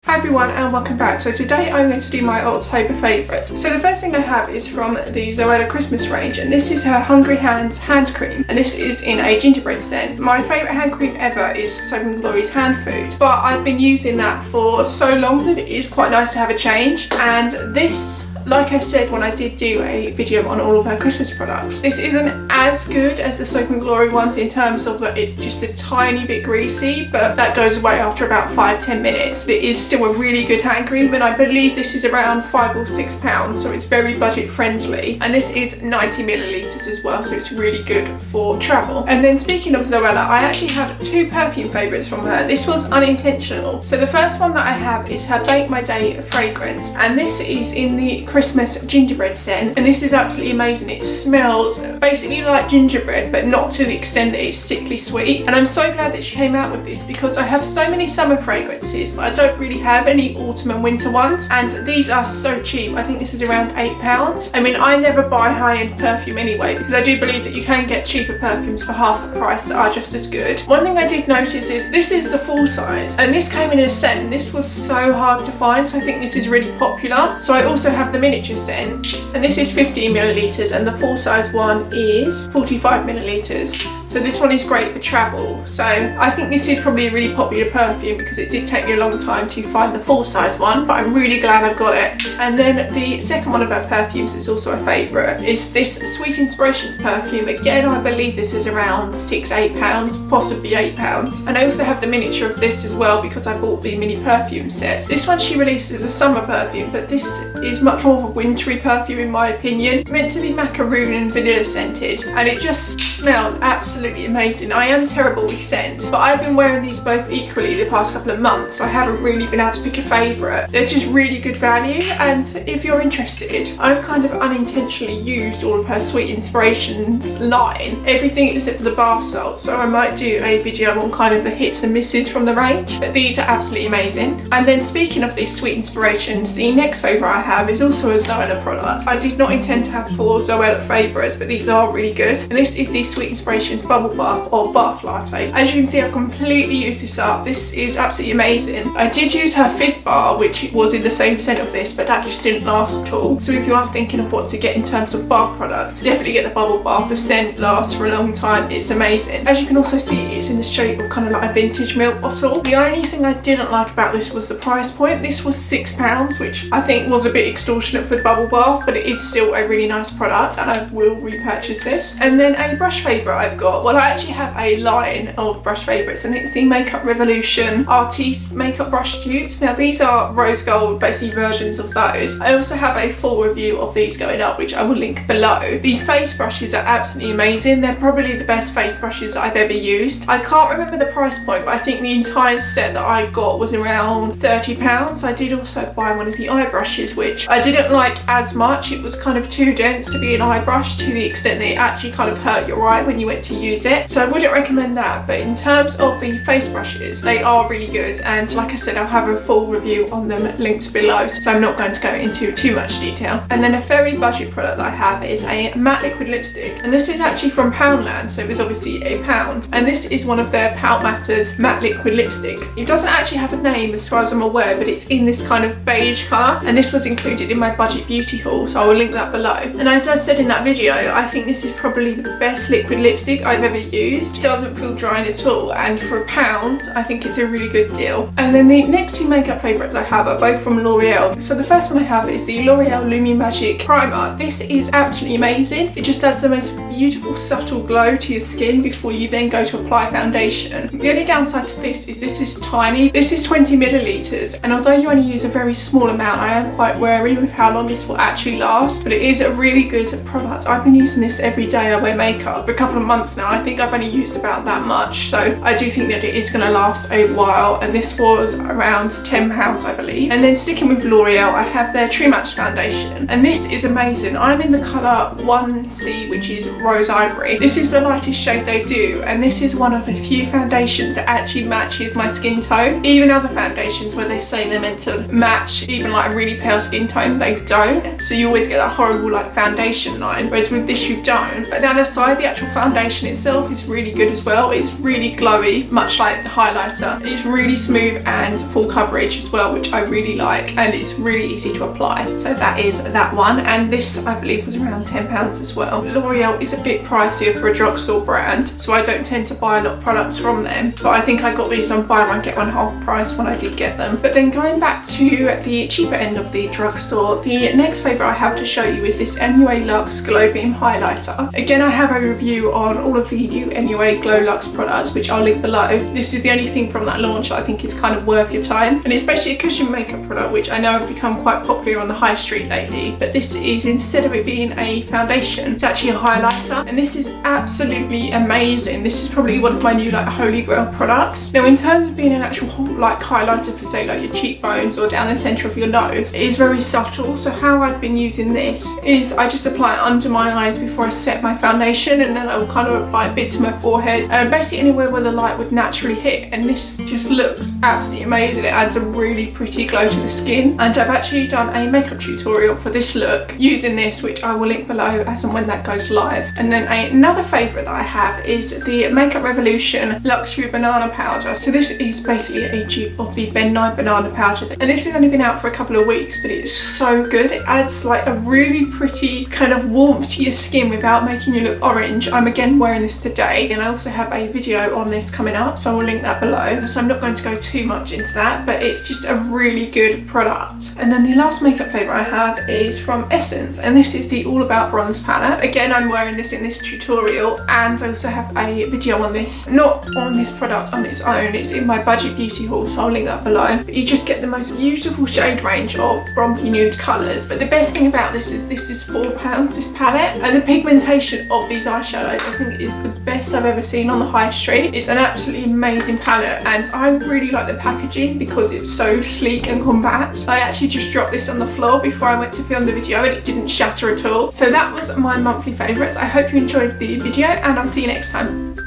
Hi everyone and welcome back. So today I'm going to do my October favourites. So the first thing I have is from the Zoella Christmas range, and this is her Hungry Hands hand cream, and this is in a gingerbread scent. My favourite hand cream ever is Soap & Glory's hand food, but I've been using that for so long that it is quite nice to have a change. And this, like I said when I did do a video on all of her Christmas products, this isn't as good as the Soap & Glory ones in terms of that it's just a tiny bit greasy, but that goes away after about 5-10 minutes. It is still a really good hand cream, and I believe this is around £5 or £6, so it's very budget friendly. And this is 90 millilitres as well, so it's really good for travel. And then speaking of Zoella, I actually have two perfume favourites from her. This was unintentional. So the first one that I have is her Bake My Day fragrance, and this is in the Christmas gingerbread scent, and this is absolutely amazing. It smells basically like gingerbread, but not to the extent that it's sickly sweet. And I'm so glad that she came out with this, because I have so many summer fragrances, but I don't really have any autumn and winter ones, and these are so cheap. I think this is around £8. I mean, I never buy high-end perfume anyway, because I do believe that you can get cheaper perfumes for half the price that are just as good. One thing I did notice is this is the full size, and this came in a scent, and this was so hard to find, so I think this is really popular. So I also have the miniature scent, and this is 15 millilitres, and the full size one is 45 millilitres. So this one is great for travel. So I think this is probably a really popular perfume, because it did take me a long time to find the full size one, but I'm really glad I've got it. And then the second one of our perfumes is also a favourite, is this Sweet Inspirations perfume. Again, I believe this is around £6-8, possibly £8. And I also have the miniature of this as well, because I bought the mini perfume set. This one she released as a summer perfume, but this is much more of a wintry perfume in my opinion. Meant to be macaroon and vanilla scented, and it just smelled absolutely amazing. I am terrible with scent, but I've been wearing these both equally the past couple of months, so I haven't really been able to pick a favourite. They're just really good value, and if you're interested, I've kind of unintentionally used all of her Sweet Inspirations line, everything except for the bath salts, so I might do a video on kind of the hits and misses from the range, but these are absolutely amazing. And then speaking of these Sweet Inspirations, the next favourite I have is also a Zoella product. I did not intend to have 4 Zoella favourites, but these are really good, and this is the Sweet Inspirations Bubble Bath or Bath Latte. As you can see, I've completely used this up. This is absolutely amazing. I did use her Fizz Bar, which was in the same scent of this, but that just didn't last at all. So if you are thinking of what to get in terms of bath products, definitely get the Bubble Bath. The scent lasts for a long time. It's amazing. As you can also see, it's in the shape of kind of like a vintage milk bottle. The only thing I didn't like about this was the price point. This was £6, which I think was a bit extortionate for the Bubble Bath, but it is still a really nice product, and I will repurchase this. And then a brush favourite I've got, well, I actually have a line of brush favourites, and it's the Makeup Revolution Artiste makeup brush dupes. Now these are rose gold, basically versions of those. I also have a full review of these going up, which I will link below. The face brushes are absolutely amazing. They're probably the best face brushes I've ever used. I can't remember the price point, but I think the entire set that I got was around £30. I did also buy one of the eye brushes, which I didn't like as much. It was kind of too dense to be an eye brush, to the extent that it actually kind of hurt your eye when you went to use it. So I wouldn't recommend that, but in terms of the face brushes, they are really good, and like I said, I'll have a full review on them linked below, so I'm not going to go into too much detail. And then a very budget product that I have is a matte liquid lipstick, and this is actually from Poundland, so it was obviously £1, and this is one of their Pout Matters matte liquid lipsticks. It doesn't actually have a name as far as I'm aware, but it's in this kind of beige colour, and this was included in my budget beauty haul, so I will link that below. And as I said in that video, I think this is probably the best liquid lipstick I've ever used. It doesn't feel drying at all, and for £1 I think it's a really good deal. And then the next two makeup favourites I have are both from L'Oreal. So the first one I have is the L'Oreal Lumi Magique Primer. This is absolutely amazing. It just adds the most beautiful subtle glow to your skin before you then go to apply foundation. The only downside to this is tiny. This is 20 millilitres, and although you only use a very small amount, I am quite wary with how long this will actually last, but it is a really good product. I've been using this every day I wear makeup for a couple of months now. I think I've only used about that much, so I do think that it is going to last a while, and this was around £10 I believe. And then sticking with L'Oreal, I have their True Match foundation, and this is amazing. I'm in the colour 1C, which is Rose Ivory. This is the lightest shade they do, and this is one of the few foundations that actually matches my skin tone. Even other foundations where they say they're meant to match even like a really pale skin tone, they don't. So you always get that horrible like foundation line, whereas with this you don't. But down the side, the actual foundation itself is really good as well. It's really glowy, much like the highlighter. It's really smooth and full coverage as well, which I really like, and it's really easy to apply. So that is that one, and this I believe was around £10 as well. L'Oreal is a bit pricier for a drugstore brand, so I don't tend to buy a lot of products from them, but I think I got these on buy one get one half price when I did get them. But then going back to the cheaper end of the drugstore, the next favourite I have to show you is this MUA Luxe Glow Beam Highlighter. Again, I have a review on all of the new MUA Glow Luxe products, which I'll link below. This is the only thing from that launch that I think is kind of worth your time, and especially a cushion makeup product, which I know have become quite popular on the high street lately. But this is, instead of it being a foundation, it's actually a highlighter, and this is absolutely amazing. This is probably one of my new like holy grail products. Now, in terms of being an actual like highlighter for say like your cheekbones or down the centre of your nose, it is very subtle. So how I've been using this is I just apply it under my eyes before I set my foundation, and then I will kind of apply a bit to my forehead, and basically anywhere where the light would naturally hit, and this just looks absolutely amazing. It adds a really pretty glow to the skin, and I've actually done a makeup tutorial for this look using this, which I will link below as and when that goes live. And then another favourite that I have is the Makeup Revolution Luxury Banana Powder. So this is basically a dupe of the Ben Nye banana powder, and this has only been out for a couple of weeks, but it's so good. It adds like a really pretty kind of warmth to your skin without making you look orange. I'm again wearing this today, and I also have a video on this coming up, so I will link that below. So I'm not going to go too much into that, but it's just a really good product. And then the last makeup favourite I have is from Essence, and this is the All About Bronze palette. Again, I'm wearing this in this tutorial, and I also have a video on this, not on this product on its own, it's in my budget beauty haul, so I'll link that below. But you just get the most beautiful shade range of bronzy nude colours. But the best thing about this is £4, this palette, and the pigmentation of these eyeshadows I think is the best I've ever seen on the high street. It's an absolutely amazing palette, and I really like the packaging because it's so sleek and compact. I actually just dropped this on the floor before I went to film the video, and it didn't shatter at all. So that was my monthly favourites. I hope you enjoyed the video, and I'll see you next time.